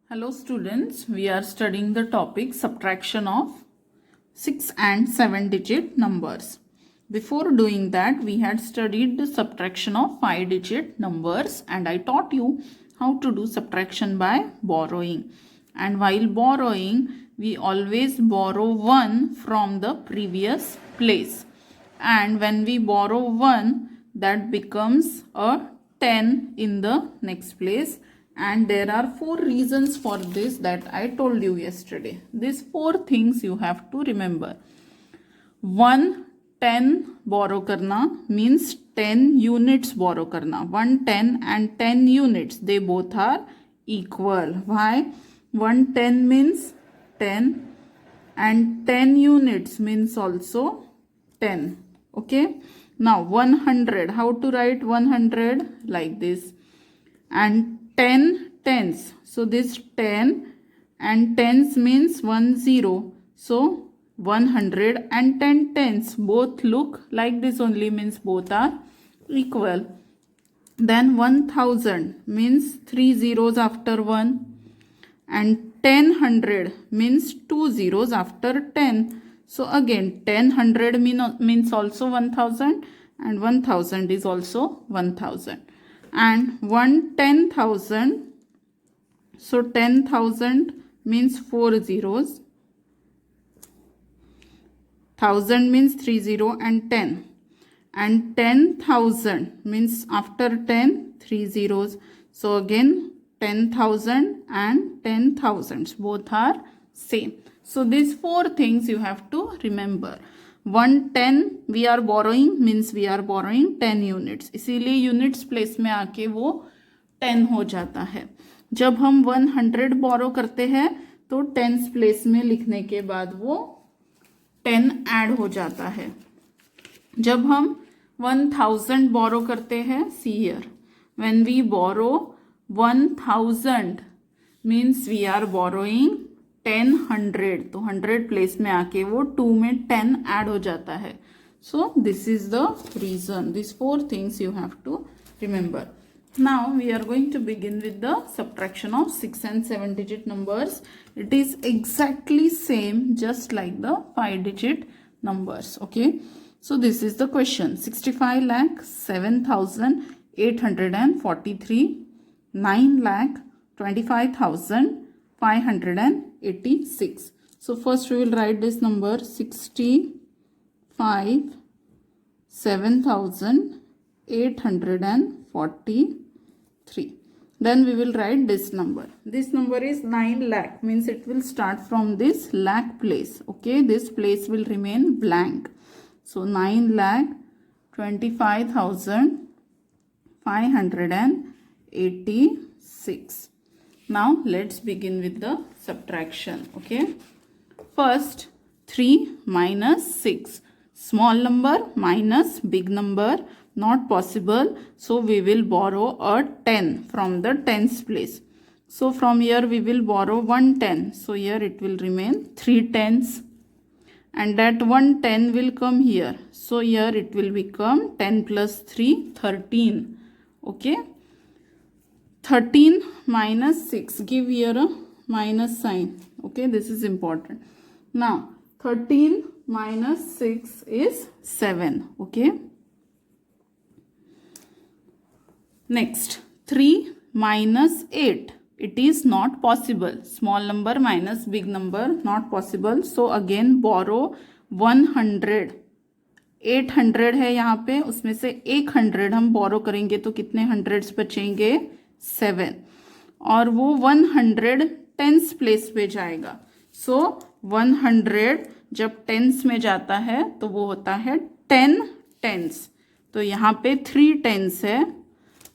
Hello students, we are studying the topic subtraction of 6 and 7 digit numbers. Before doing that, we had studied the subtraction of 5 digit numbers and I taught you how to do subtraction by borrowing. And while borrowing, we always borrow 1 from the previous place. And when we borrow 1, that becomes a 10 in the next place. And there are 4 reasons for this that I told you yesterday. These 4 things you have to remember. 1 10 borrow karna means 10 units borrow karna. 1 10 and 10 units, they both are equal. Why? 1 10 means 10 and 10 units means also 10. Okay. Now 100, how to write 100? Like this. And 10 tens. So this 10 and tens means 1 0. So 100 and 10 tens both look like this only, means both are equal. Then 1000 means 3 zeros after 1. And 10 means 2 zeros after 10. So again 10 means also 1000 and 1000 is also 1000. And 10,000, so 10,000 means 4 zeros, 1000 means 3 0 and 10, and 10,000 means after 10 3 zeros. So again 10,000 and 10,000s both are same. So these 4 things you have to remember. 110 we are borrowing means we are borrowing 10 units, इसीलिए units place में आके वो 10 हो जाता है. जब हम 100 बोरो करते हैं तो टेंस प्लेस में लिखने के बाद वो 10 ऐड हो जाता है. जब हम 1000 बोरो करते हैं, see here, when we borrow 1000 means we are borrowing 10 100, तो 100 प्लेस में आके वो 2 में 10 ऐड हो जाता है. So this is the reason. This 4 things you have to remember. Now we are going to begin with the subtraction of 6 and 7 digit numbers. It is exactly same just like the 5 digit numbers. Okay. So this is the question. 65 lakh 7,843, 9 lakh 25,586. So first we will write this number 65 7,843. Then we will write this number. This number is 9 lakh, means it will start from this lakh place. Okay, this place will remain blank. So 9 lakh 25,586. Now let's begin with the subtraction. Okay, first 3 minus 6. Small number minus big number, not possible. So we will borrow a 10 from the tens place. So from here we will borrow 110. So here it will remain 3 tens. And that 110 will come here. So here it will become 10 plus 3, 13. Okay. 13 minus 6. Give here a minus sign. Okay. This is important. Now 13 minus 6 is 7. Okay. Next 3 minus 8. It is not possible. Small number minus big number, not possible. So again borrow 100. 800 है यहाँ पे, उसमें से 100 हम borrow करेंगे तो कितने hundreds बचेंगे? 7. और वो 100 टेंस प्लेस पे जाएगा. सो 100 जब टेंस में जाता है तो वो होता है 10 टेंस. तो यहाँ पे 3 टेंस है,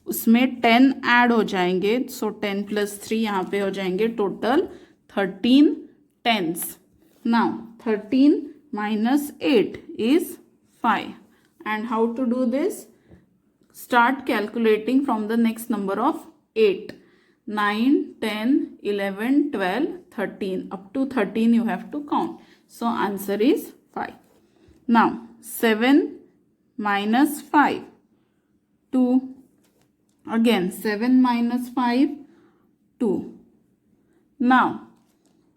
उसमें 10 ऐड हो जाएंगे. सो 10 प्लस 3 यहाँ पे हो जाएंगे total 13 tense. Now 13 minus 8 is 5. And how to do this? Start calculating from the next number of 8. 9, 10, 11, 12, 13. Up to 13 you have to count. So answer is 5. Now 7 minus 5. 2. Again 7 minus 5, 2. Now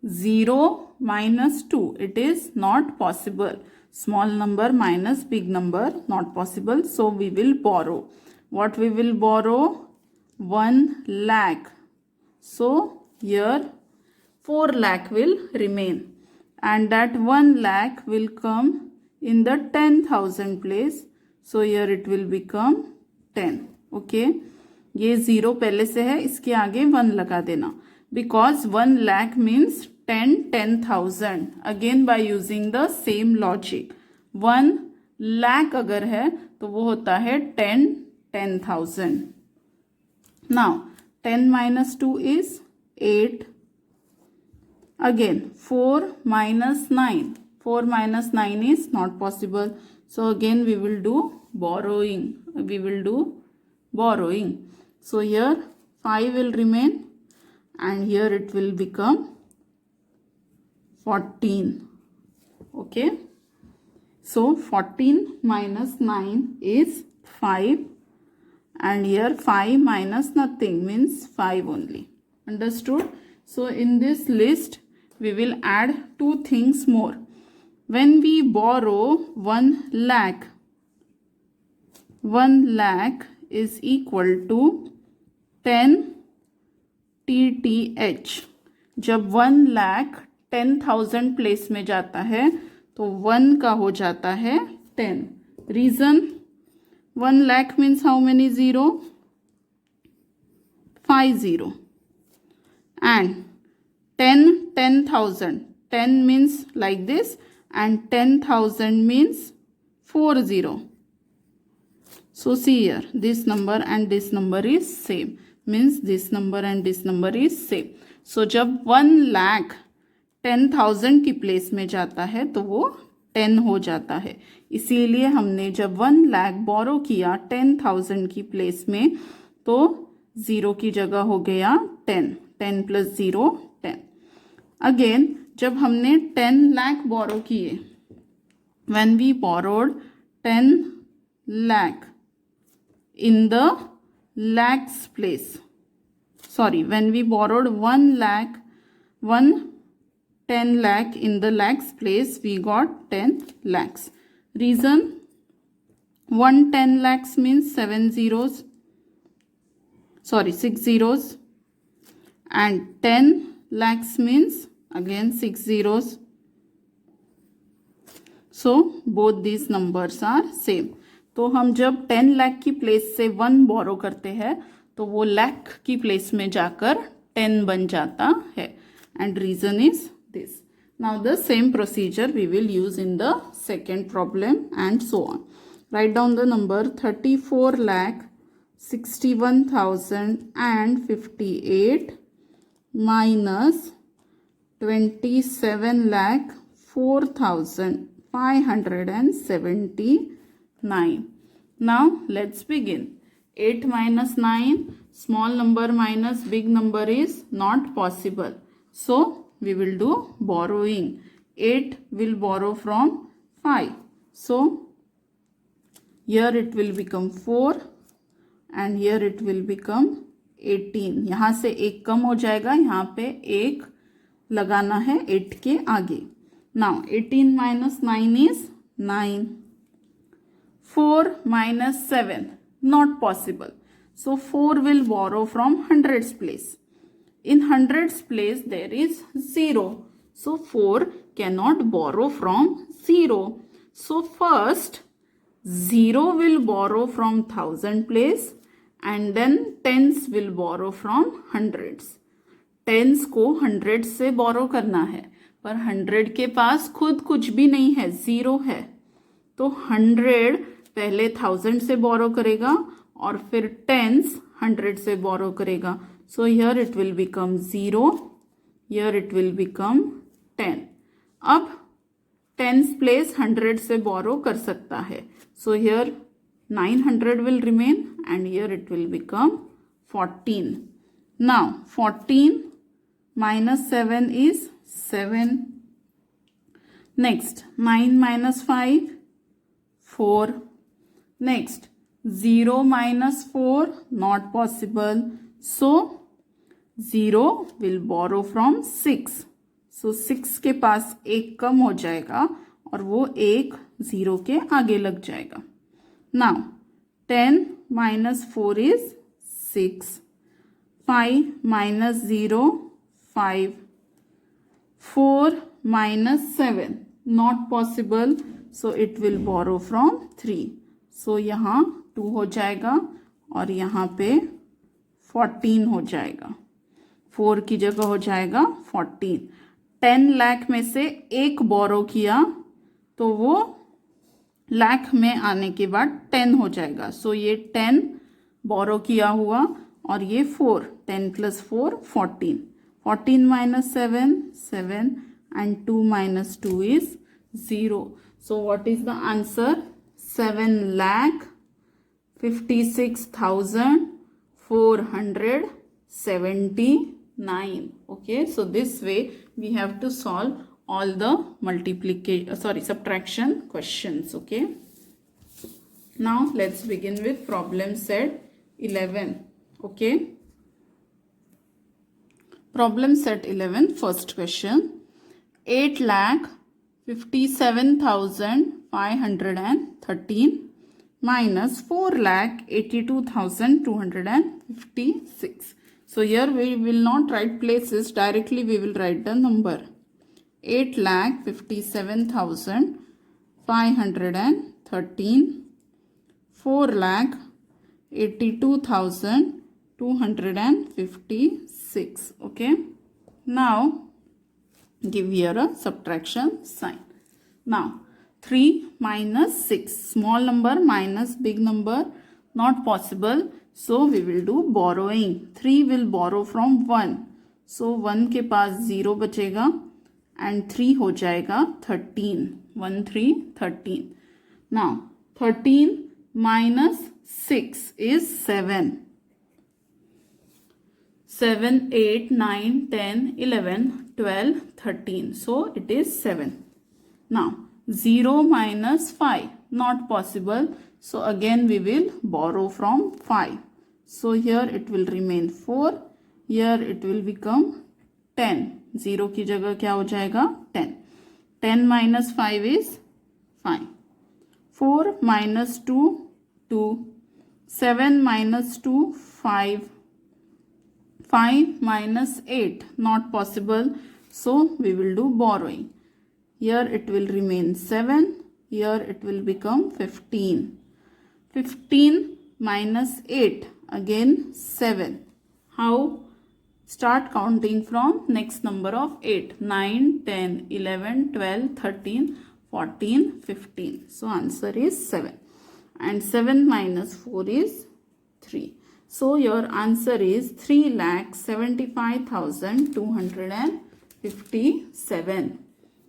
0 minus 2, it is not possible. Small number minus big number, not possible. So we will borrow. What we will borrow? 1 lakh. So here 4 lakh will remain. And that 1 lakh will come in the 10,000 place. So here it will become 10. Okay. ये 0 पहले से है, इसके आगे 1 लगा देना. Because 1 lakh means 10,000. Again by using the same logic. 1 lakh अगर है तो वो होता है 10,000. Now 10 minus 2 is 8. Again 4 minus 9. 4 minus 9 is not possible. So again we will do borrowing. So here 5 will remain and here it will become 14. Okay. So 14 minus 9 is 5 and here 5 minus nothing means 5 only. Understood? So in this list we will add 2 things more. When we borrow 1 lakh, 1 lakh is equal to 10 TTH. जब 1 lakh 10,000 place में जाता है तो 1 का हो जाता है 10. Reason 1 lakh means how many 0? 5 0. And 10,000. 10 means like this and 10,000 means 4 0. So see here, this number and this number is same. Means this number and this number is same. So जब 1 lakh 10,000 की place में जाता है तो वो 10 हो जाता है. इसीलिए हमने जब 1 lakh बोरो किया 10,000 की प्लेस में तो 0 की जगह हो गया 10. 10 plus 0 10. अगेन जब हमने 10 lakh बोरो किए, when we borrowed 10 lakh in the lakhs place, sorry, when we borrowed 1 lakh, 10 lakh in the lakhs place, we got 10 lakhs. Reason 10 lakhs means 7 zeros, sorry 6 zeros, and 10 lakhs means again 6 zeros. So both these numbers are same. तो हम जब 10 लाख की place से 1 बोरो करते हैं तो वो लाख की प्लेस में जाकर 10 बन जाता है. And reason is this. Now the same procedure we will use in the second problem and so on. Write down the number 34 lakh 61,058 minus 27 lakh 4,579. Now let's begin. 8 minus 9, small number minus big number is not possible. So we will do borrowing. 8 will borrow from 5. So here it will become 4 and here it will become 18. यहाँ से एक कम हो जाएगा, यहाँ पे एक लगाना है 8 के आगे. Now 18 minus 9 is 9. 4 minus 7, not possible. So 4 will borrow from hundreds place. In hundreds place there is 0. So 4 cannot borrow from 0. So first 0 will borrow from 1000 place and then tens will borrow from hundreds. Tens को 100 से बोरो करना है पर 100 के पास खुद कुछ भी नहीं है, 0 है. तो 100 पहले 1000 से बोरो करेगा और फिर टेंस 100 से बोरो करेगा. So here it will become 0, here it will become 10. अब टेंस प्लेस 100 से बोरो कर सकता है. So here 900 will remain and here it will become 14. Now 14 minus 7 is 7. Next 9 minus 5, 4. Next 0 minus 4, not possible. So 0 will borrow from 6. So 6 के पास एक कम हो जाएगा और वो एक 0 के आगे लग जाएगा. Now 10 minus 4 is 6. 5 minus 0 5. 4 minus 7 not possible, so it will borrow from 3. So यहाँ 2 हो जाएगा और यहाँ पे 14 हो जाएगा. 4 की जगह हो जाएगा 14. 10 लाख में से एक बोरो किया तो वो लाख में आने के बाद 10 हो जाएगा. सो ये 10 बोरो किया हुआ और ये 4. 10 plus 4 14. 14 minus 7 7 and 2 minus 2 is 0. So what is the answer? 7,56,479. Okay, so this way we have to solve all the subtraction questions. Okay, now let's begin with problem set 11. Okay, problem set 11, first question. 8,57,513 minus 4,82,256. So here we will not write places, directly we will write the number. 8,57,513, 4,82,256. Okay, now give here a subtraction sign. Now 3 minus 6, small number minus big number, not possible, so we will do borrowing. 3 will borrow from 1, so 1 के पास 0 बचेगा and 3 हो जाएगा 13. 1 3 13. Now 13 minus 6 is 7. 7 8 9 10 11 12 13, so it is 7. Now 0 minus 5, not possible, so again we will borrow from 5. So here it will remain 4, here it will become 10. 0 की जगह क्या हो जाएगा 10. 10 minus 5 is 5. 4 minus 2 2. 7 minus 2 5. 5 minus 8, not possible, so we will do borrowing. Here it will remain 7, here it will become 15. 15 minus 8, again 7. How? Start counting from next number of 8. 9, 10, 11, 12, 13, 14, 15. So answer is 7. And 7 minus 4 is 3. So your answer is 3,75,257.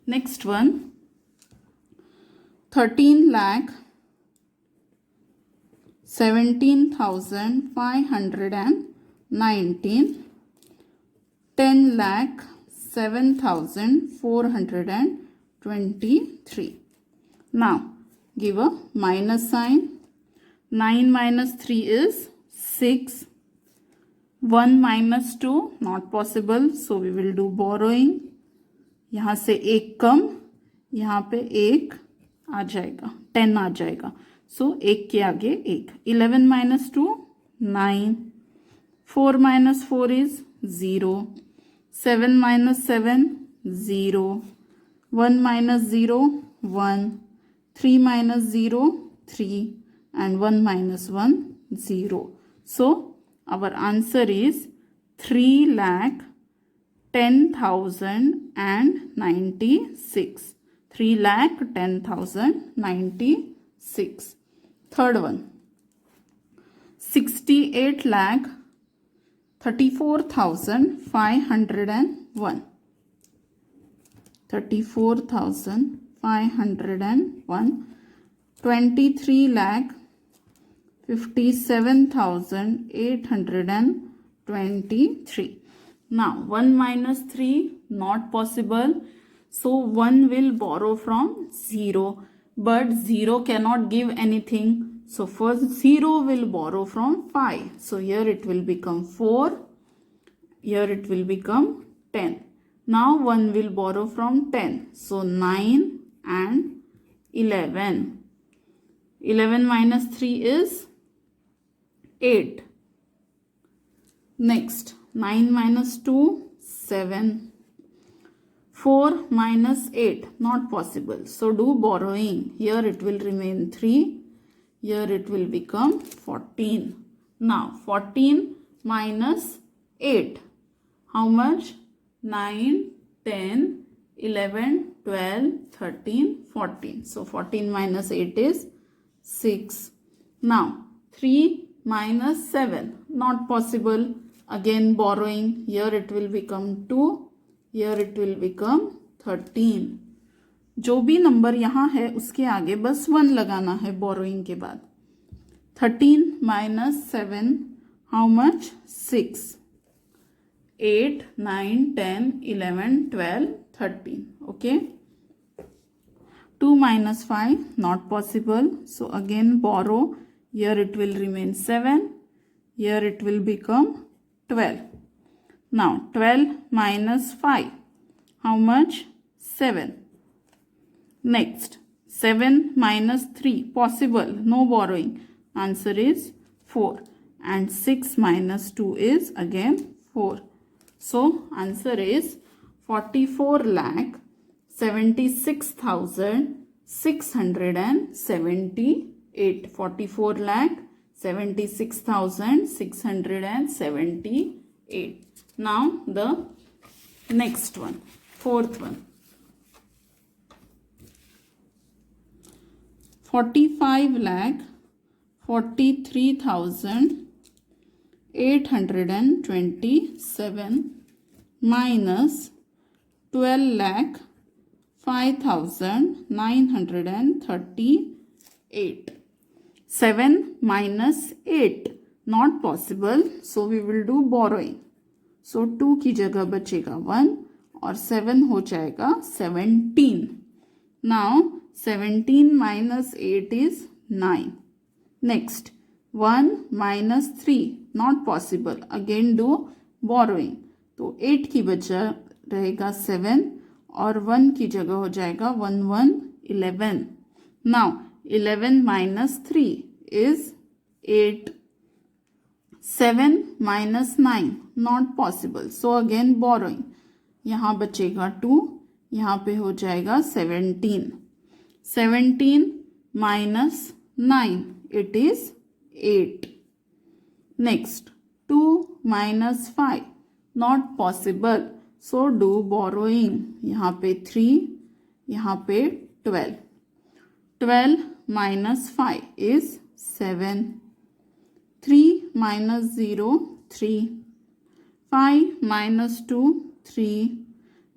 Next one, 13,17,519, 10,07,423. Now give a minus sign. 9 minus 3 is 6. 1 minus 2, not possible, so we will do borrowing. यहाँ से एक कम, यहाँ पे एक आ जाएगा, 10 आ जाएगा, सो एक के आगे एक. 11 minus 2 9. 4 minus 4 is 0. 7 minus 7 0. 1 minus 0 1. 3 minus 0 3 and 1 minus 1 0. So our answer is 3,10,096. 3,10,096. Third one, 68,34,501. 34,501. 23,57,823. Now 1 minus 3, not possible, so 1 will borrow from 0, but 0 cannot give anything, so first 0 will borrow from 5, so here it will become 4. here it will become 10. Now 1 will borrow from 10. So 9 and 11. 11 minus 3 is 8. Next, 9 minus 2, 7. 4 minus 8, not possible. So do borrowing. Here it will remain 3. Here it will become 14. Now 14 minus 8. How much? 9, 10, 11, 12, 13, 14. So 14 minus 8 is 6. Now 3 minus 7. Not possible. Again borrowing. Here it will become 2. Here it will become 13. जो भी number यहाँ है उसके आगे बस 1 लगाना है borrowing के बाद. 13 minus 7, how much? 6. 8, 9, 10, 11, 12, 13. Okay. 2 minus 5, not possible. So again borrow. Here it will remain 7. Here it will become 12. Now 12 minus 5, how much? 7. Next, 7 minus 3, possible, no borrowing. Answer is 4. And 6 minus 2 is again 4. So answer is 44,76,678. 44,76,678. Now the next one, fourth one. 45,43,827 minus 12,05,938. 7 minus 8, not possible. So we will do borrowing. So 2 की जगह बचेगा 1 और 7 हो जाएगा 17. Now 17 minus 8 is 9. Next, 1 minus 3, not possible. Again do borrowing. तो 8 की बचा रहेगा 7 और 1 की जगह हो जाएगा 1 1 11. Now 11 minus 3 is 8. 7 minus 9, not possible. So again borrowing. यहाँ बचेगा 2, यहाँ पे हो जाएगा 17. 17 minus 9, it is 8. Next, 2 minus 5, not possible. So do borrowing. यहाँ पे 3, यहाँ पे 12. 12 minus 5 is 7. 3 minus 0, 3. 5 minus 2, 3.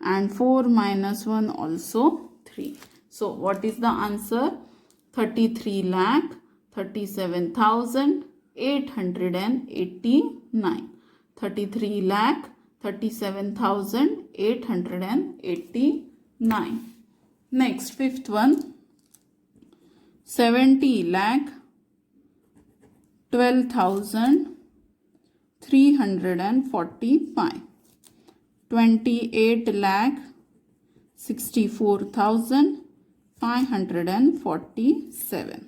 And 4 minus 1 also 3. So what is the answer? 33,37,889. 33,37,889. Next, fifth one. 70,12,345. 28,64,547.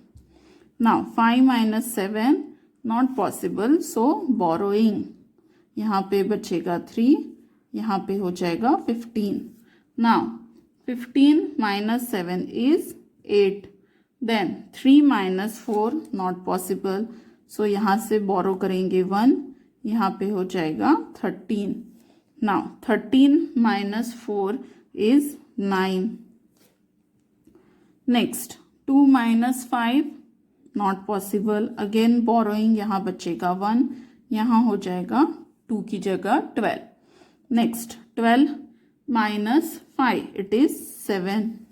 Now 5 minus 7, not possible. So borrowing. यहाँ पे बचेगा 3, यहाँ पे हो जाएगा 15. Now 15 minus 7 is 8. Then 3 minus 4, not possible. So यहाँ से borrow करेंगे 1, यहाँ पे हो जाएगा 13. Now 13 minus 4 is 9. Next, 2 minus 5, not possible. Again borrowing. यहाँ बचेगा 1, यहाँ हो जाएगा 2 की जगह 12. Next, 12 minus 5, it is 7.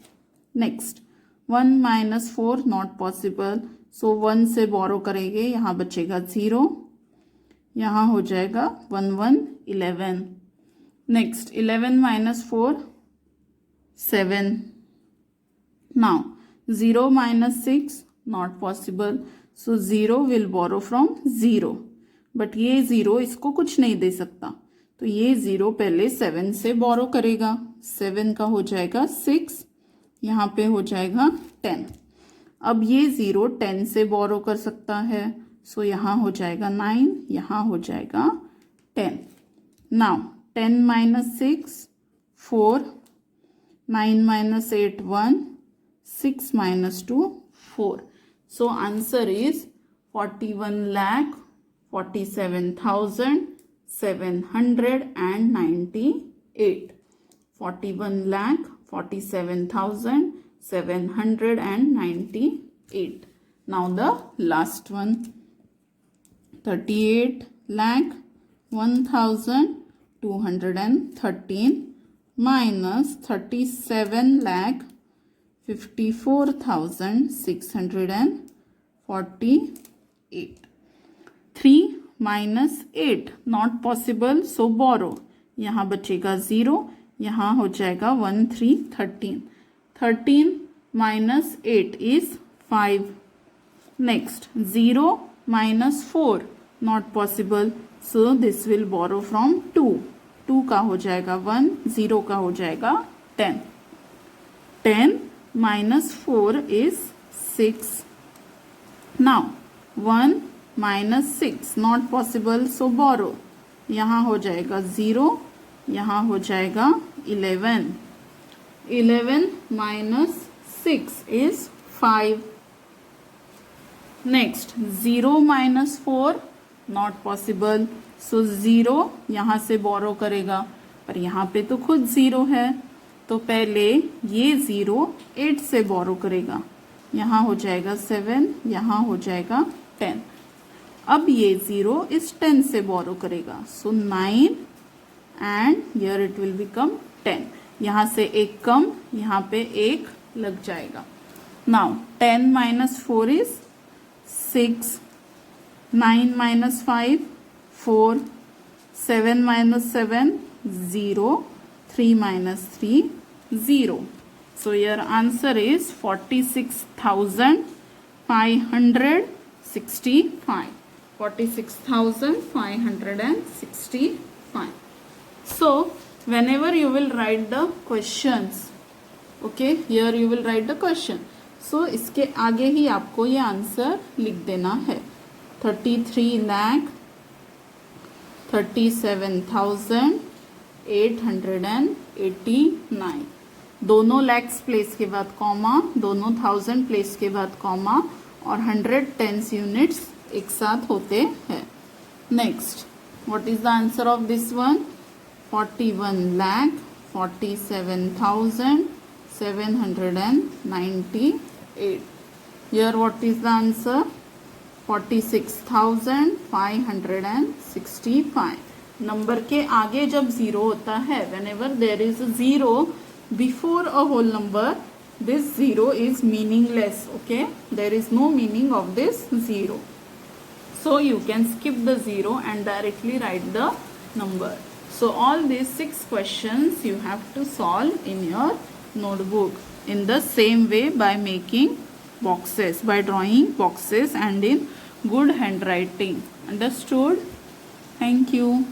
Next, 1 minus 4, not possible. So 1 से borrow करेंगे, यहाँ बचेगा 0, यहाँ हो जाएगा 1 1 11. Next, 11 minus 4, 7. Now 0 minus 6, not possible. So 0 will borrow from 0. But ये 0 इसको कुछ नहीं दे सकता. तो ये 0 पहले 7 से बोरो करेगा, 7 का हो जाएगा 6, यहाँ पे हो जाएगा 10। अब ये 0 10 से बोरो कर सकता है, सो यहाँ हो जाएगा 9, यहाँ हो जाएगा 10। Now 10 minus 6 4, 9 minus 8 1, 6 minus 2 4. So answer is 41,47,798. 41,47,798. Now the last one. 38,01,213 minus 37,54,648. 3 minus 8 not possible, so borrow. यहाँ बचेगा 0, यहाँ हो जाएगा 1 3 13. 13 minus 8 is 5. Next 0 minus 4 not possible, so this will borrow from 2. 2 का हो जाएगा 1, 0 का हो जाएगा 10. 10 minus 4 is 6. Now 1 minus 6 not possible, so borrow. यहाँ हो जाएगा 0, यहाँ हो जाएगा 11. 11 minus 6 is 5. Next 0 minus 4 not possible, so 0 यहाँ से borrow करेगा, पर यहाँ पे तो खुद 0 है, तो पहले ये 0 8 से borrow करेगा, यहाँ हो जाएगा 7, यहाँ हो जाएगा 10. अब ये 0 इस 10 से borrow करेगा, so 9 and here it will become 10. यहाँ से एक कम, यहाँ पे एक लग जाएगा. Now 10 minus 4 is 6, 9 minus 5 4, 7 minus 7 0, 3 minus 3 0. So your answer is 46,565. 46,565. So whenever you will write the questions, okay, here you will write the question. So इसके आगे ही आपको ये आंसर लिख देना है. 33,37,889. दोनों लैक्स प्लेस के बाद कॉमा, दोनों 1000 प्लेस के बाद कॉमा, और 100 टेंस यूनिट्स एक साथ होते हैं. Next, what is the answer of this one? 41,47,798. Here what is the answer? 46,565. Number के आगे जब 0 होता है, whenever there is a 0 before a whole number, this 0 is meaningless. Okay, there is no meaning of this 0. So you can skip the 0 and directly write the number. So all these 6 questions you have to solve in your notebook in the same way by making boxes, by drawing boxes and in good handwriting. Understood? Thank you.